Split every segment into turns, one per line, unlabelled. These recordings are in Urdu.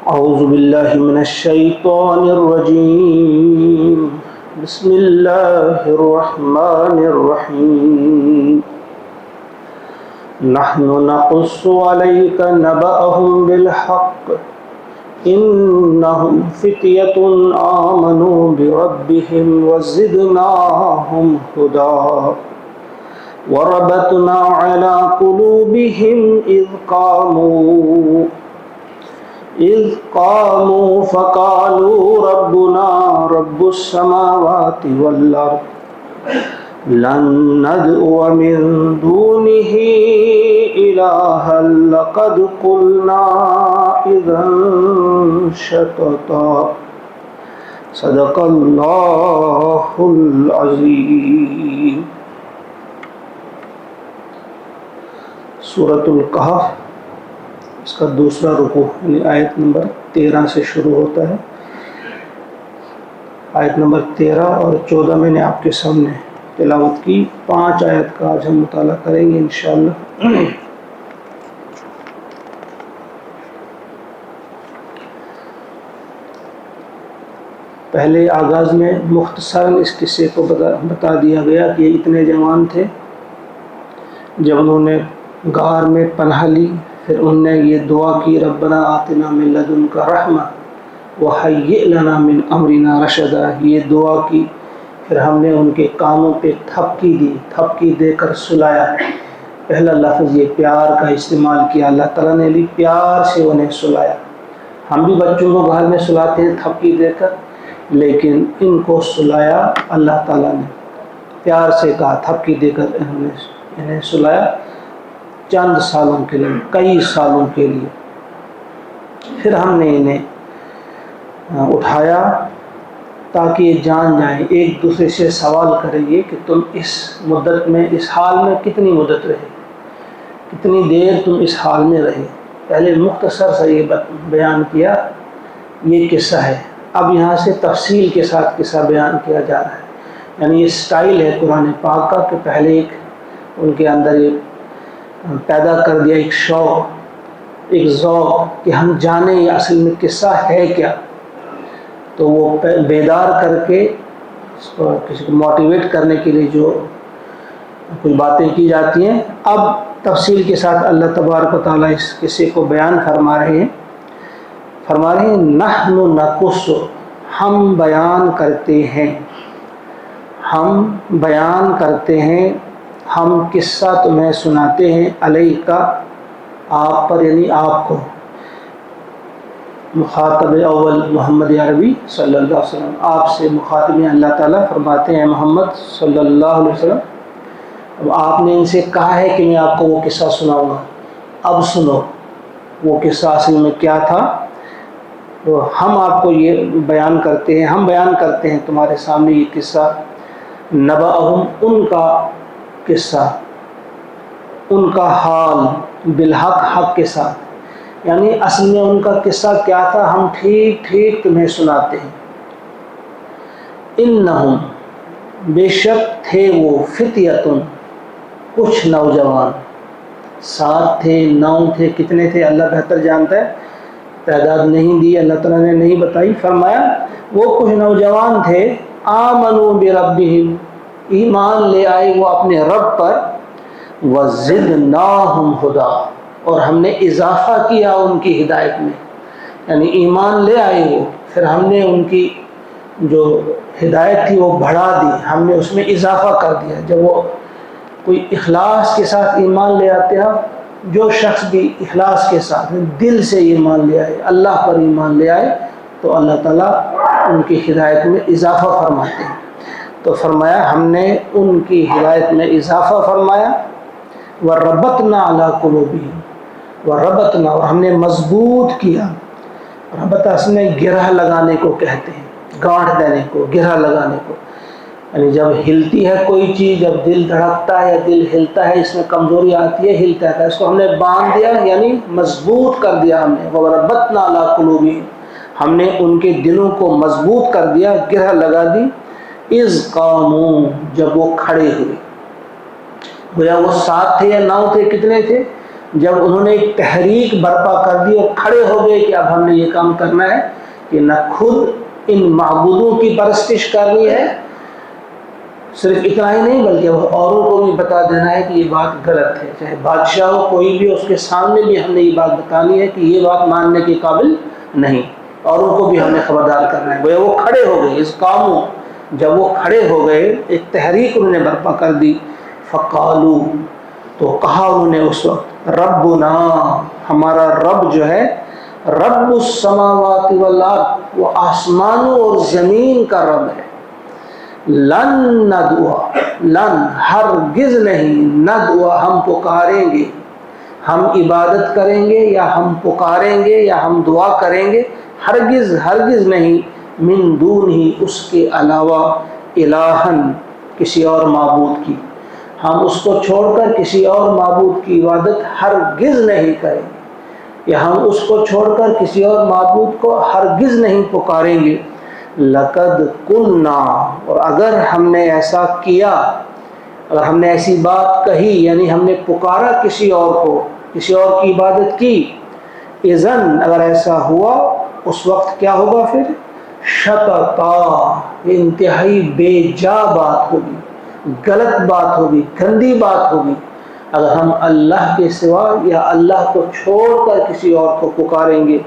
أعوذ بالله من الشيطان الرجيم. بسم الله الرحمن الرحيم. نحن نقص عليك نبأهم بالحق إنهم فتية آمنوا بربهم وزدناهم هدى وربطنا على قلوبهم إذ قاموا فقالوا ربنا رب السماوات والأرض لن ندعو من دونه إلها لقد قلنا إذا شططا. صدق اللہ العظیم. سورۃ الکہف، اس کا دوسرا رکوع یعنی آیت نمبر 13 سے شروع ہوتا ہے. آیت نمبر 13 اور 14 میں نے آپ کے سامنے تلاوت کی. 5 آیت کا آج ہم مطالعہ کریں گے انشاءاللہ. پہلے آغاز میں مختصراً اس قصے کو بتا دیا گیا کہ یہ اتنے جوان تھے جب انہوں نے غار میں پناہ لی، پھر انہوں نے یہ دعا کی ربنا آتنا من لدنک رحمہ وہیئ لنا من امرنا رشدا. یہ دعا کی، پھر ہم نے ان کے کانوں پہ تھپکی دی، تھپکی دے کر سلایا. پہلا لفظ یہ پیار کا استعمال کیا، اللہ تعالیٰ نے بھی پیار سے انہیں سلایا. ہم بھی بچوں کو گھر میں سلاتے ہیں تھپکی دے کر، لیکن ان کو سلایا اللہ تعالیٰ نے، پیار سے کہا، تھپکی دے کر انہیں سلایا. چند سالوں کے لیے، کئی سالوں کے لیے. پھر ہم نے انہیں اٹھایا تاکہ یہ جان جائیں، ایک دوسرے سے سوال کریں گے کہ تم اس مدت میں، اس حال میں کتنی مدت رہے، کتنی دیر تم اس حال میں رہے. پہلے مختصر سے یہ بیان کیا، یہ قصہ ہے. اب یہاں سے تفصیل کے ساتھ قصہ بیان کیا جا رہا ہے. یعنی یہ سٹائل ہے قرآن پاک کا کہ پہلے ایک ان کے اندر ایک پیدا کر دیا، ایک شوق، ایک ذوق کہ ہم جانیں یہ اصل میں قصہ ہے کیا. تو وہ بیدار کر کے کسی کو موٹیویٹ کرنے کے لیے جو کچھ باتیں کی جاتی ہیں، اب تفصیل کے ساتھ اللہ تبارک و تعالیٰ اس قصے کو بیان فرما رہے ہیں. نحن نقص، ہم بیان کرتے ہیں، ہم بیان کرتے ہیں، ہم قصہ تمہیں سناتے ہیں، علیک، آپ پر، یعنی آپ کو. مخاطب اول محمد عربی صلی اللہ علیہ وسلم، آپ سے مخاطب ہیں. اللہ تعالیٰ فرماتے ہیں محمد صلی اللہ علیہ وسلم، اب آپ نے ان سے کہا ہے کہ میں آپ کو وہ قصہ سناؤں گا، اب سنو وہ قصہ اصل میں کیا تھا. تو ہم آپ کو یہ بیان کرتے ہیں، ہم بیان کرتے ہیں تمہارے سامنے یہ قصہ. نبأہم، ان کا قصہ، ان کا حال، بالحق، حق کے ساتھ. یعنی اصل میں ان کا قصہ کیا تھا ہم ٹھیک ٹھیک تمہیں سناتے ہیں. انہم، بے شک تھے وہ، فتیتن، کچھ نوجوان. 7 تھے، 9 تھے، کتنے تھے اللہ بہتر جانتا ہے، تعداد نہیں دی اللہ تعالیٰ نے، نہیں بتائی. فرمایا وہ کچھ نوجوان تھے، آمنوا بربہم، ایمان لے آئے وہ اپنے رب پر، وزدناہم ہدی، اور ہم نے اضافہ کیا ان کی ہدایت میں. یعنی ایمان لے آئے وہ، پھر ہم نے ان کی جو ہدایت تھی وہ بڑھا دی، ہم نے اس میں اضافہ کر دیا. جب وہ کوئی اخلاص کے ساتھ ایمان لے آتے ہیں، جو شخص بھی اخلاص کے ساتھ دل سے ایمان لے آئے، اللہ پر ایمان لے آئے، تو اللہ تعالیٰ ان کی ہدایت میں اضافہ فرماتے ہیں. تو فرمایا ہم نے ان کی ہدایت میں اضافہ فرمایا. وَرَبَطْنَا عَلَىٰ قُلُوبِهِمْ، وَرَبَطْنَا، اور ہم نے مضبوط کیا. ربط اصل میں گرہ لگانے کو کہتے ہیں، گانٹھ دینے کو، گرہ لگانے کو. یعنی جب ہلتی ہے کوئی چیز، جب دل دھڑکتا ہے یا دل ہلتا ہے، اس میں کمزوری آتی ہے، ہلتا ہے، اس کو ہم نے باندھ دیا، یعنی مضبوط کر دیا ہم نے. وَرَبَطْنَا عَلَىٰ قُلُوبِهِمْ، ہم نے ان کے دلوں کو مضبوط کر دیا، گرہ لگا دی. اِذْ قَامُوا، جب وہ کھڑے ہوئے. گویا وہ 7 تھے یا 9 تھے، کتنے تھے؟ جب انہوں نے ایک تحریک برپا کر دی اور کھڑے ہو گئے کہ اب ہم نے یہ کام کرنا ہے کہ نہ خود ان معبودوں کی پرستش کرنی ہے، صرف اتنا ہی نہیں بلکہ وہ اوروں کو بھی بتا دینا ہے کہ یہ بات غلط ہے، چاہے بادشاہ ہو کوئی بھی، اس کے سامنے بھی ہم نے یہ بات بتانی ہے کہ یہ بات ماننے کے قابل نہیں، اوروں کو بھی ہم نے خبردار کرنا ہے۔ وہ کھڑے ہو گئے اس کاموں، جب وہ کھڑے ہو گئے ایک تحریک انہوں نے برپا کر دی، فقالو، تو کہا انہوں نے اس وقت، ربنا، ہمارا رب جو ہے، رب السماوات والارض، وہ آسمانوں اور زمین کا رب ہے، لن ندعو، لن ہرگز نہیں، ندعو ہم پکاریں گے، ہم عبادت کریں گے یا ہم پکاریں گے یا ہم دعا کریں گے، ہرگز ہرگز نہیں، من دون ہی، اس کے علاوہ، الہن، کسی اور معبود کی، ہم اس کو چھوڑ کر کسی اور معبود کی عبادت ہرگز نہیں کریں گے، یا ہم اس کو چھوڑ کر کسی اور معبود کو ہرگز نہیں پکاریں گے، لقد قلنا، اور اگر ہم نے ایسا کیا، اگر ہم نے ایسی بات کہی، یعنی ہم نے پکارا کسی اور کو، کسی اور کی عبادت کی، اذن، اگر ایسا ہوا، اس وقت کیا ہوگا پھر، شططا، انتہائی بے جا بات ہوگی، غلط بات ہوگی، گندی بات ہوگی، اگر ہم اللہ کے سوا یا اللہ کو چھوڑ کر کسی اور کو پکاریں گے،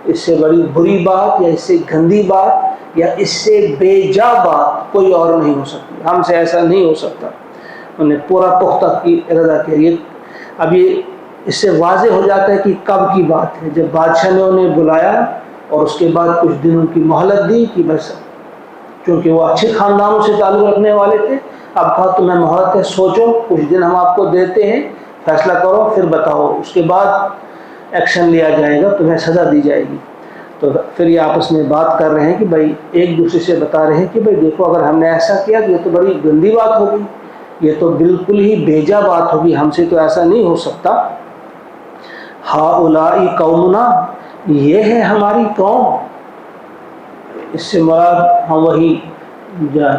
اس سے بڑی بری بات یا اس سے گندی بات یا اس سے بے جا بات کوئی اور نہیں ہو سکتی، ہم سے ایسا نہیں ہو سکتا۔ انہوں نے پورا پختہ کی ارادہ کیا۔ اب یہ اس سے واضح ہو جاتا ہے کہ کب کی بات ہے، جب بادشاہ نے انہیں بلایا اور اس کے بعد کچھ دنوں کی مہلت دی کہ بس، چونکہ وہ اچھے خاندانوں سے تعلق رکھنے والے تھے، اب کہا تمہیں مہلت ہے، سوچو، کچھ دن ہم آپ کو دیتے ہیں، فیصلہ کرو، پھر بتاؤ، اس کے بعد ایکشن لیا جائے گا، تمہیں سزا دی جائے گی۔ تو پھر یہ آپس میں بات کر رہے ہیں کہ بھائی، ایک دوسرے سے بتا رہے ہیں کہ بھائی دیکھو، اگر ہم نے ایسا کیا تو یہ تو بڑی گندی بات ہوگی، یہ تو بالکل ہی بیجا بات ہوگی، ہم سے تو ایسا نہیں ہو سکتا۔ ہؤلائی قومنا، یہ ہے ہماری قوم، اس سے مراد ہم وہی،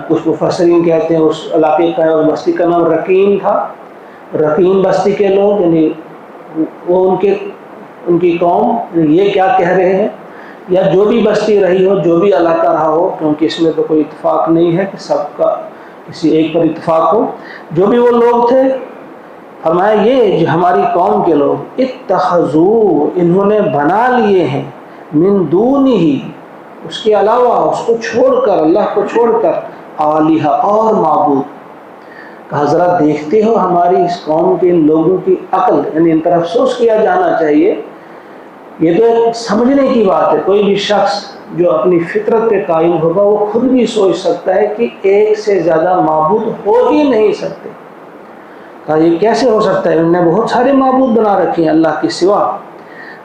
کچھ مفسرین کہتے ہیں اس علاقے کا، اس بستی کا نام رقیم تھا، رقیم بستی کے لوگ، یعنی وہ ان کی قوم یہ کیا کہہ رہے ہیں، یا جو بھی بستی رہی ہو، جو بھی علاقہ رہا ہو، کیونکہ اس میں تو کوئی اتفاق نہیں ہے کہ سب کا کسی ایک پر اتفاق ہو، جو بھی وہ لوگ تھے، فرمایا یہ جو ہماری قوم کے لوگ، اتخذو، انہوں نے بنا لیے ہیں، من دون ہی، اس کے علاوہ، اس کو چھوڑ کر، اللہ کو چھوڑ کر، آلہہ، اور معبود۔ کہا ذرا دیکھتے ہو ہماری اس قوم کے ان لوگوں کی عقل، یعنی ان پر افسوس کیا جانا چاہیے۔ یہ تو ایک سمجھنے کی بات ہے، کوئی بھی شخص جو اپنی فطرت پہ قائم ہوگا وہ خود بھی سوچ سکتا ہے کہ ایک سے زیادہ معبود ہو ہی نہیں سکتے۔ کہا یہ کیسے ہو سکتا ہے، انہوں نے بہت سارے معبود بنا رکھے ہیں اللہ کے سوا۔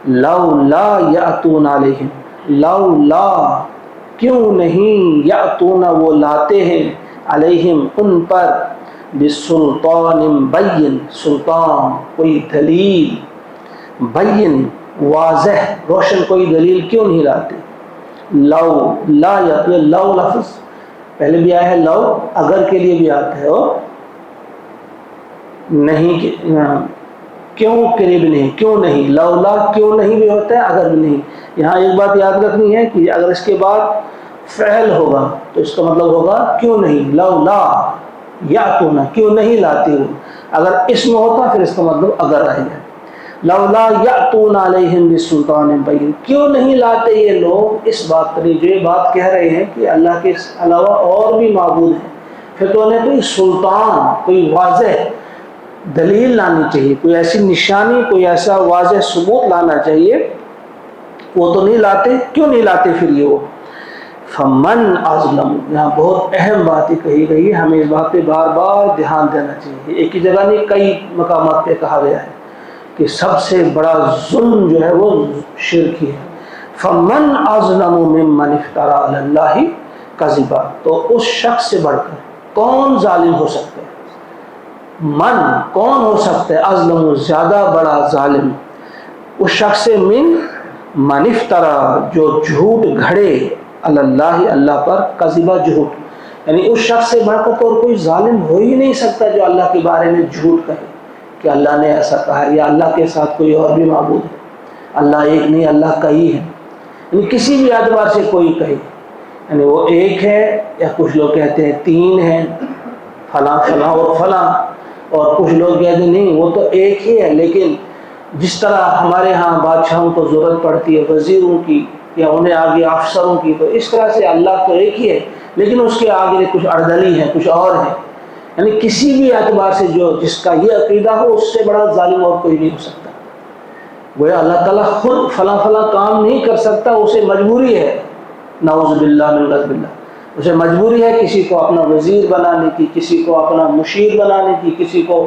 لولا یاتون علیہم، لولا، کیوں نہیں، یاتون، وہ لاتے ہیں، علیہم، ان پر، بسلطان بین، سلطان، کوئی دلیل، بین، واضح، روشن کوئی دلیل کیوں نہیں لاتے۔ لو، لا، یا لو لفظ پہلے بھی آیا ہے، لو اگر کے لیے بھی آتا ہے، اور نہیں، کیوں کے لیے بھی نہیں، کیوں نہیں، لولا کیوں نہیں بھی ہوتا ہے، اگر بھی نہیں۔ یہاں ایک بات یاد رکھنی ہے کہ اگر اس کے بعد فعل ہوگا تو اس کا مطلب ہوگا کیوں نہیں، لولا یاتون، کیوں نہیں لاتے ہو، اگر اسم ہوتا پھر اس کا مطلب اگر آئے گا، لولا یاتون علیہم بسلطان بین، کیوں نہیں لاتے یہ لوگ اس بات پر، جو یہ بات کہہ رہے ہیں کہ اللہ کے علاوہ اور بھی معبود ہیں، پھر تو انہیں کوئی سلطان، کوئی واضح دلیل لانی چاہیے، کوئی ایسی نشانی، کوئی ایسا واضح ثبوت لانا چاہیے، وہ تو نہیں لاتے، کیوں نہیں لاتے پھر یہ وہ۔ فمن اظلم، یہاں بہت اہم بات کہی گئی ہے، ہمیں اس بات پہ بار بار دھیان دینا چاہیے، ایک ہی جگہ نہیں کئی مقامات پہ کہا گیا ہے کہ سب سے بڑا ظلم جو ہے وہ شرک ہی ہے۔ فمن اظلم ممن افترى علی اللہ کذبا، تو اس شخص سے بڑھ کر کون ظالم ہو سکتا ہے، من کون ہو سکتا ہے، اظلم زیادہ بڑا ظالم، اس شخص سے، من افترى جو جھوٹ گھڑے، اللہ، اللہ پر، کذبا، جھوٹ، یعنی اس شخص سے بڑھ کر تو کوئی ظالم ہو ہی نہیں سکتا جو اللہ کے بارے میں جھوٹ کہے، کہ اللہ نے ایسا کہا ہے یا اللہ کے ساتھ کوئی اور بھی معبود ہے، اللہ ایک نہیں، اللہ کئی ہے، یعنی کسی بھی اعتبار سے کوئی کہے، یعنی وہ ایک ہے، یا کچھ لوگ کہتے ہیں تین ہیں، فلاں فلاں اور فلاں، اور کچھ لوگ کہتے ہیں نہیں وہ تو ایک ہی ہے، لیکن جس طرح ہمارے ہاں بادشاہوں کو ضرورت پڑتی ہے وزیروں کی یا انہیں آگے افسروں کی، تو اس طرح سے اللہ تو ایک ہی ہے لیکن اس کے آگے کچھ اردلی ہیں، کچھ اور ہیں، یعنی کسی بھی اعتبار سے جس کا یہ عقیدہ ہو اس سے بڑا ظالم اور کوئی نہیں ہو سکتا۔ گویا اللہ تعالیٰ خود فلاں فلاں کام نہیں کر سکتا، اسے مجبوری ہے، نعوذ باللہ من غضب اللہ، اسے مجبوری ہے کسی کو اپنا وزیر بنانے کی، کسی کو اپنا مشیر بنانے کی، کسی کو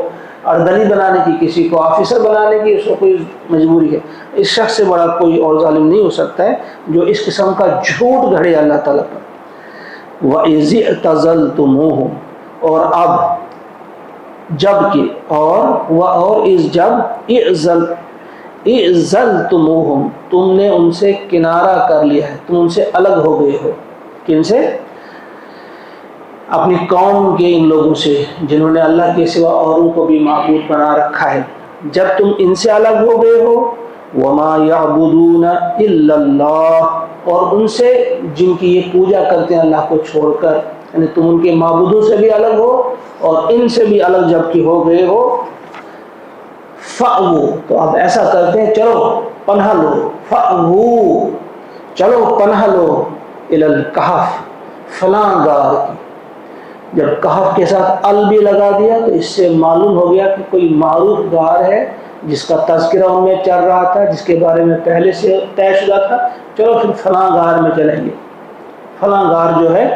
اردلی بنانے کی، کسی کو آفیسر بنانے کی، اس کو کوئی مجبوری ہے۔ اس شخص سے بڑا کوئی اور ظالم نہیں ہو سکتا ہے جو اس قسم کا جھوٹ گھڑے اللہ تعالیٰ پر۔ وَإِذِ اعْتَزَلْتُمُوهُمْ، اور اب جب کہ اور اس جب اعْزَلْتُمُوهُمْ تم نے ان سے کنارہ کر لیا ہے، تم ان سے الگ ہو گئے ہو، کن سے؟ اپنی قوم کے ان لوگوں سے جنہوں نے اللہ کے سوا اوروں کو بھی معبود بنا رکھا ہے، جب تم ان سے الگ ہو گئے ہو، وَمَا يَعْبُدُونَ إِلَّا اللَّهِ، اور ان سے جن کی یہ پوجا کرتے ہیں اللہ کو چھوڑ کر، یعنی تم ان کے معبودوں سے بھی الگ ہو اور ان سے بھی الگ جب کہ ہو گئے ہو، فَأْوُوا، تو اب ایسا کرتے ہیں چلو پناہ لو، فَأْوُوا، چلو پناہ لو، إِلَى الْكَهْفِ، فلاں غار کی۔ جب کہف کے ساتھ ال بھی لگا دیا تو اس سے معلوم ہو گیا کہ کوئی معروف غار ہے جس کا تذکرہ ان میں چل رہا تھا، جس کے بارے میں پہلے سے طے شدہ تھا، چلو پھر فلاں غار میں چلیں گے، فلاں غار جو ہے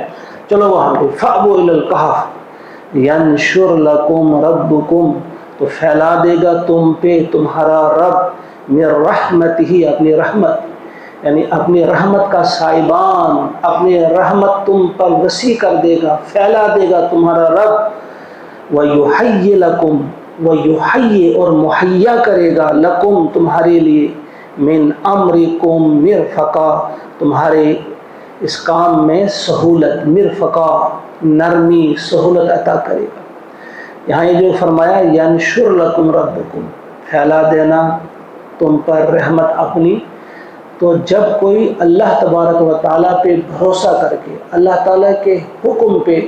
چلو وہاں پہ، فَأْوُوا إِلَى الْكَهْفِ يَنشُرْ لَكُمْ رَبُّكُمْ، تو پھیلا دے گا تم پہ تمہارا رب، مِن رحمتہ، اپنی رحمت، یعنی اپنی رحمت کا سائبان، اپنی رحمت تم پر وسیع کر دے گا، پھیلا دے گا تمہارا رب، وَيُحَيِّ لَكُمْ، وَيُحَيِّ، اور مہیا کرے گا، لَكُمْ تمہارے لیے، مِنْ أَمْرِكُمْ مِرْفَقًا، تمہارے اس کام میں سہولت، مرفقہ، نرمی، سہولت عطا کرے گا۔ یہاں یہ جو فرمایا ینشر لکم ربکم، پھیلا دینا تم پر رحمت اپنی، تو جب کوئی اللہ تبارک و تعالیٰ پہ بھروسہ کر کے اللہ تعالیٰ کے حکم پہ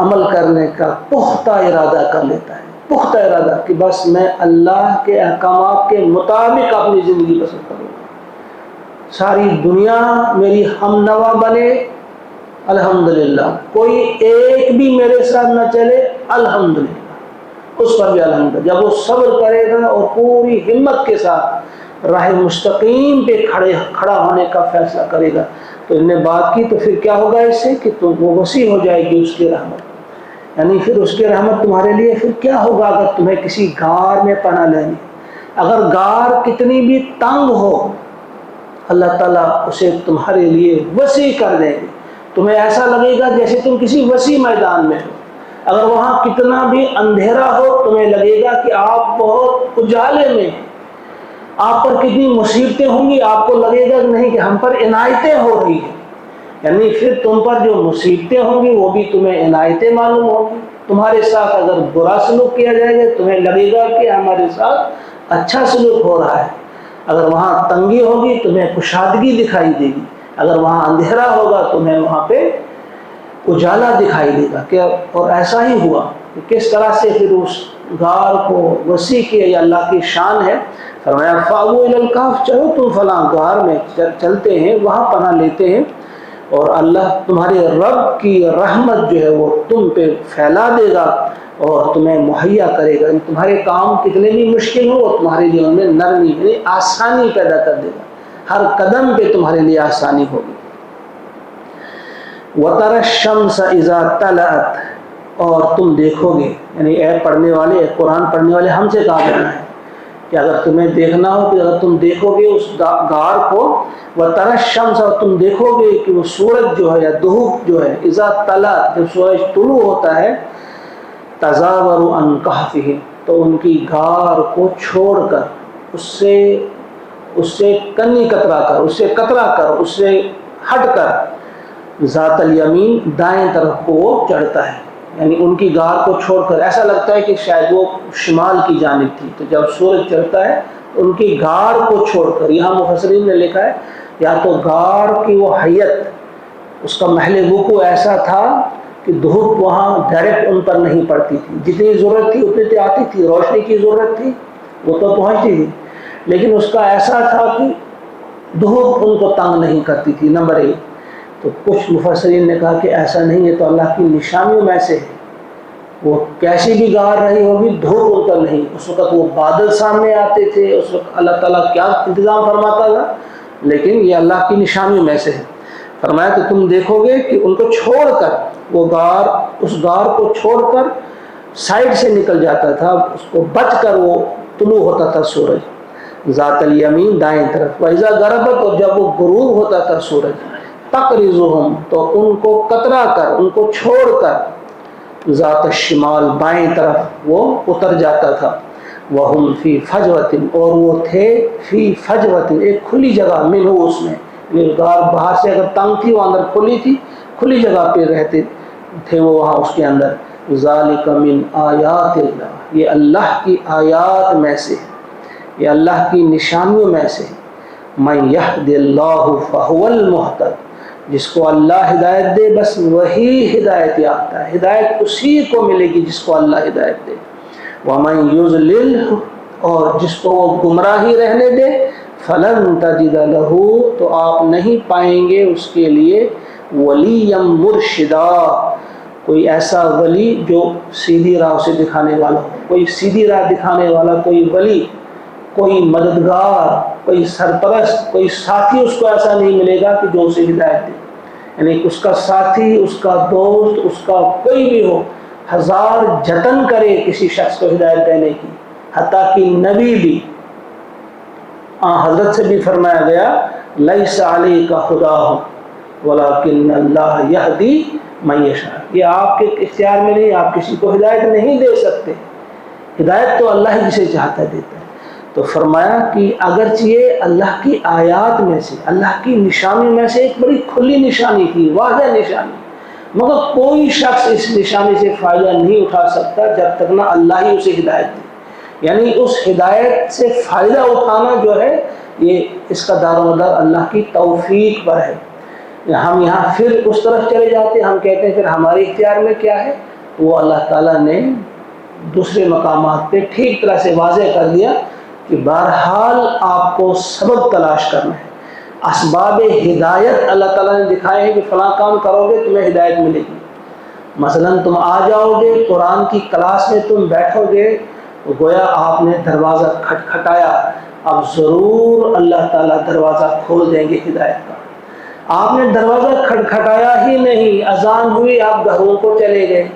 عمل کرنے کا پختہ ارادہ کر لیتا ہے، پختہ ارادہ کہ بس میں اللہ کے احکامات کے مطابق اپنی زندگی بسر کروں گا، ساری دنیا میری ہم نوا بنے الحمدللہ، کوئی ایک بھی میرے ساتھ نہ چلے الحمدللہ، اس پر بھی الحمدللہ۔ جب وہ صبر کرے گا اور پوری ہمت کے ساتھ راہ مستقیم پہ کھڑا ہونے کا فیصلہ کرے گا، تو انہوں نے بات کی، تو پھر کیا ہوگا اس سے کہ وہ وسیع ہو جائے گی اس کی رحمت، یعنی پھر اس کی رحمت تمہارے لیے پھر کیا ہوگا اگر تمہیں کسی غار میں پناہ لینی، اگر غار کتنی بھی تنگ ہو اللہ تعالیٰ اسے تمہارے لیے وسیع کر دیں گے، تمہیں ایسا لگے گا جیسے تم کسی وسیع میدان میں ہو، اگر وہاں کتنا بھی اندھیرا ہو تمہیں لگے گا کہ آپ بہت اجالے میں ہیں، آپ پر کتنی مصیبتیں ہوں گی آپ کو لگے گا نہیں کہ ہم پر عنایتیں ہو رہی ہیں، یعنی پھر تم پر جو مصیبتیں ہوں گی وہ بھی تمہیں عنایتیں معلوم ہوں گی، تمہارے ساتھ اگر برا سلوک کیا جائے گا تمہیں لگے گا کہ ہمارے ساتھ اچھا سلوک ہو رہا ہے، اگر وہاں تنگی ہوگی تمہیں کشادگی دکھائی دے گی، اگر وہاں اندھیرا ہوگا تمہیں وہاں پہ اجالا دکھائی دے گا کہ اور ایسا ہی ہوا کہ کس طرح سے پھر اس غار کو وسیع کیا، یہ اللہ کی شان ہے۔ فرمایا فَأْوُوا إِلَى الْكَهْفِ، چلو تم فلاں غار میں چلتے ہیں، وہاں پناہ لیتے ہیں، اور اللہ تمہارے رب کی رحمت جو ہے وہ تم پہ پھیلا دے گا اور تمہیں مہیا کرے گا، تمہارے کام کتنے بھی مشکل ہو وہ تمہارے لیے ان میں نرمی یعنی آسانی پیدا کر دے گا، ہر قدم پہ تمہارے لیے آسانی ہوگی۔ وَتَرَى الشَّمْسَ إِذَا طَلَعَتْ، اور تم دیکھو گے، یعنی اے پڑھنے والے، اے قرآن پڑھنے والے، ہم سے کہا جانا ہے کہ اگر تمہیں دیکھنا ہو کہ اگر تم دیکھو گے اس غار کو، وَتَرَى الشَّمْسَ، اور تم دیکھو گے کہ وہ سورج جو ہے یا دھوپ جو ہے، إِذَا طَلَعَتْ، جب سورج طلوع ہوتا ہے، تَزَاوَرُ عَنْ كَهْفِهِمْ، تو ان کی غار کو چھوڑ کر، اس سے کنی کترا کر، اس سے کترا کر، اس سے ہٹ کر، ذات الیمین، دائیں طرف کو وہ چڑھتا ہے، یعنی ان کی غار کو چھوڑ کر، ایسا لگتا ہے کہ شاید وہ شمال کی جانب تھی، تو جب سورج چڑھتا ہے ان کی غار کو چھوڑ کر، یہاں مفسرین نے لکھا ہے یا تو غار کی وہ حیت، اس کا محل وقوع ایسا تھا کہ دھوپ وہاں ڈائریکٹ ان پر نہیں پڑتی تھی، جتنی ضرورت تھی اتنی تو آتی تھی، روشنی کی ضرورت تھی وہ تو پہنچتی تھی، لیکن اس کا ایسا تھا کہ دھوپ ان کو تنگ نہیں کرتی تھی، نمبر ایک۔ تو کچھ مفسرین نے کہا کہ ایسا نہیں ہے، تو اللہ کی نشانیوں میں سے ہے، وہ کیسی بھی غار رہی ہوگی دھوپ ان پر نہیں، اس وقت وہ بادل سامنے آتے تھے، اس وقت اللہ تعالیٰ کیا انتظام فرماتا تھا، لیکن یہ اللہ کی نشانیوں میں سے ہے۔ فرمایا کہ تم دیکھو گے کہ ان کو چھوڑ کر وہ غار، اس غار کو چھوڑ کر سائڈ سے نکل جاتا تھا، اس کو بچ کر وہ طلوع ہوتا تھا سورج ذات الیمین دائیں طرف، وَإِذَا غَرَبَتْ، اور جب وہ غروب ہوتا تھا سورج، تَقْرِضُهُمْ، تو ان کو کترا کر، ان کو چھوڑ کر ذات الشمال بائیں طرف وہ اتر جاتا تھا، وَهُمْ فِي فَجْوَةٍ، اور وہ تھے فی فجوۃ، ایک کھلی جگہ، منہ، اس میں، غار باہر سے اگر تنگ تھی وہ اندر کھلی تھی، کھلی جگہ پہ رہتے تھے وہ وہاں اس کے اندر۔ ذالک من آیات اللہ، یہ اللہ کی آیات میں سے، یہ اللہ کی نشانیوں میں سے۔ من یہد اللہ فہو المہتد، جس کو اللہ ہدایت دے بس وہی ہدایت یافتہ ہے، ہدایت اسی کو ملے گی جس کو اللہ ہدایت دے۔ ومن یضلل، اور جس کو وہ گمراہی رہنے دے، فلن تجد لہ، تو آپ نہیں پائیں گے اس کے لیے ولیا مرشدا، کوئی ایسا ولی جو سیدھی راہ سے دکھانے والا ہو، کوئی سیدھی راہ دکھانے والا، کوئی ولی، کوئی مددگار، کوئی سرپرست، کوئی ساتھی اس کو ایسا نہیں ملے گا کہ جو اسے ہدایت دے، یعنی اس کا ساتھی، اس کا دوست، اس کا کوئی بھی ہو، ہزار جتن کرے کسی شخص کو ہدایت دینے کی، حتیٰ کہ نبی بھی، حضرت سے بھی فرمایا گیا لیس علیک ھداھم ولکن اللہ یہدی من یشاء، یہ آپ کے اختیار میں نہیں، آپ کسی کو ہدایت نہیں دے سکتے، ہدایت تو اللہ ہی جسے چاہتا ہے دیتا ہے۔ تو فرمایا کہ اگرچہ یہ اللہ کی آیات میں سے، اللہ کی نشانی میں سے ایک بڑی کھلی نشانی تھی، واضح نشانی، مگر کوئی شخص اس نشانی سے فائدہ نہیں اٹھا سکتا جب تک نہ اللہ ہی اسے ہدایت دے، یعنی اس ہدایت سے فائدہ اٹھانا جو ہے یہ اس کا دار و مدار اللہ کی توفیق پر ہے۔ ہم یہاں پھر اس طرف چلے جاتے ہیں، ہم کہتے ہیں پھر ہمارے اختیار میں کیا ہے، وہ اللہ تعالیٰ نے دوسرے مقامات پہ ٹھیک طرح سے واضح کر دیا کہ بہرحال آپ کو سبب تلاش کرنا ہے، اسباب ہدایت اللہ تعالیٰ نے دکھائے ہیں کہ فلاں کام کرو گے تمہیں ہدایت ملے گی۔ مثلا تم آ جاؤ گے قرآن کی کلاس میں، تم بیٹھو گے، گویا آپ نے دروازہ کھٹکھٹایا، اب ضرور اللہ تعالیٰ دروازہ کھول دیں گے ہدایت کا۔ آپ نے دروازہ کھٹکھٹایا ہی نہیں، اذان ہوئی، آپ گھروں کو چلے گئے،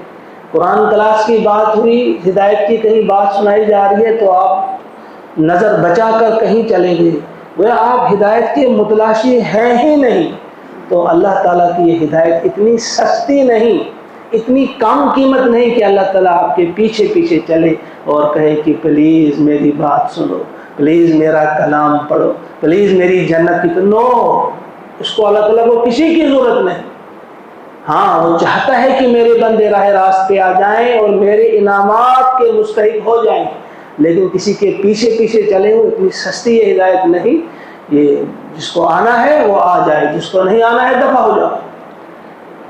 قرآن کلاس کی بات ہوئی، ہدایت کی کہیں بات سنائی جا رہی ہے تو آپ نظر بچا کر کہیں چلے گئے، گویا آپ ہدایت کے متلاشی ہیں ہی نہیں۔ تو اللہ تعالیٰ کی یہ ہدایت اتنی سستی نہیں، اتنی کم قیمت نہیں کہ اللہ تعالیٰ آپ کے پیچھے پیچھے چلے اور کہے کہ پلیز میری بات سنو، پلیز میرا کلام پڑھو، پلیز میری جنت کی، نو، اس کو اللہ تعالیٰ کو کسی کی ضرورت نہیں۔ ہاں وہ چاہتا ہے کہ میرے بندے راہ راست پہ آ جائیں اور میرے انعامات کے مستحق ہو جائیں، لیکن کسی کے پیچھے پیچھے چلے ہو، اتنی سستی یہ ہدایت نہیں، یہ جس کو آنا ہے وہ آ جائے، جس کو نہیں آنا ہے دفع ہو جاؤ۔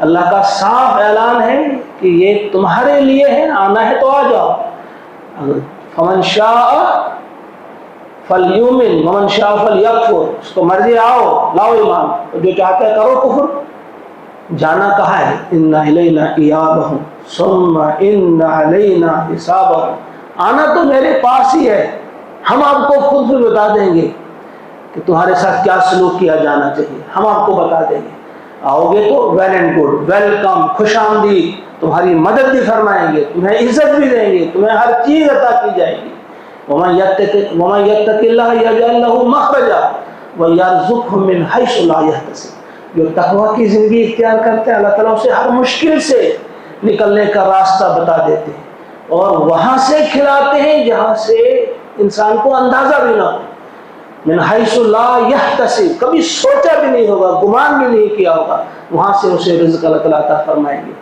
اللہ کا صاف اعلان ہے کہ یہ تمہارے لیے ہے، آنا ہے تو آ جاؤ، فمن شاء فلیؤمن ومن شاء فلیکفر، اس کو مرضی آؤ لاؤ ایمان، جو چاہتا ہے کرو کفر۔ جانا کہاں ہے، ان الینا ایابہم ثم ان علینا حسابہم، آنا تو میرے پاس ہی ہے، ہم آپ کو خود بھی بتا دیں گے کہ تمہارے ساتھ کیا سلوک کیا جانا چاہیے، ہم آپ کو بتا دیں گے۔ آؤ گے تو ویل اینڈ گڈ، ویلکم، خوش آمدید، تمہاری مدد بھی فرمائیں گے، تمہیں عزت بھی دیں گے، تمہیں ہر چیز عطا کی جائے گی۔ ومن یتق اللہ یجعل لہ مخرجا ویرزقہ من حیث لا یحتسب، جو تقوی کی زندگی اختیار کرتے ہیں اللہ تعالیٰ اسے ہر مشکل سے نکلنے کا راستہ بتا دیتے ہیں اور وہاں سے کھلاتے ہیں جہاں سے انسان کو اندازہ بھی نہ ہو، من حیث لا یحتسب، کبھی سوچا بھی نہیں ہوگا، گمان بھی نہیں کیا ہوگا، وہاں سے اسے رزق اللہ تعالیٰ عطا فرمائیں گے۔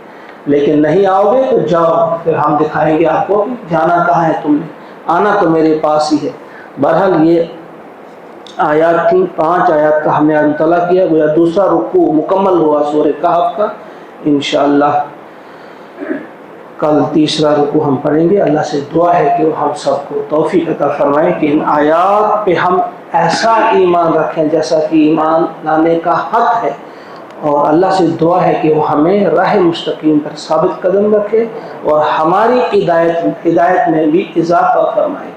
لیکن نہیں آؤ گے تو جاؤ، پھر ہم دکھائیں گے آپ کو جانا کہاں ہے، تم نے آنا تو میرے پاس ہی ہے۔ بہرحال یہ آیات تھی، 5 آیات کا ہم نے مطالعہ کیا، گویا دوسرا رکوع مکمل ہوا سورہ کہف کا۔ انشاءاللہ کل تیسرا رکوع ہم پڑھیں گے۔ اللہ سے دعا ہے کہ وہ ہم سب کو توفیق عطا فرمائے کہ ان آیات پہ ہم ایسا ایمان رکھیں جیسا کہ ایمان لانے کا حق ہے، اور اللہ سے دعا ہے کہ وہ ہمیں راہ مستقیم پر ثابت قدم رکھے اور ہماری ہدایت میں بھی اضافہ فرمائے،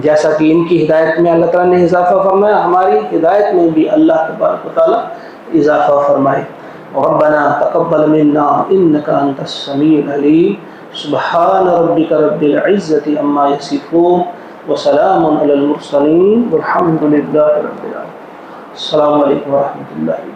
جیسا کہ ان کی ہدایت میں اللہ تعالیٰ نے اضافہ فرمایا، ہماری ہدایت میں بھی اللہ تبارک و تعالیٰ اضافہ فرمائے۔ ربنا تقبل منا انك انت السميع العليم، سبحان ربك رب العزة عما يصفون وسلام على المرسلين والحمد لله رب العالمين۔ السلام علیکم ورحمۃ اللہ۔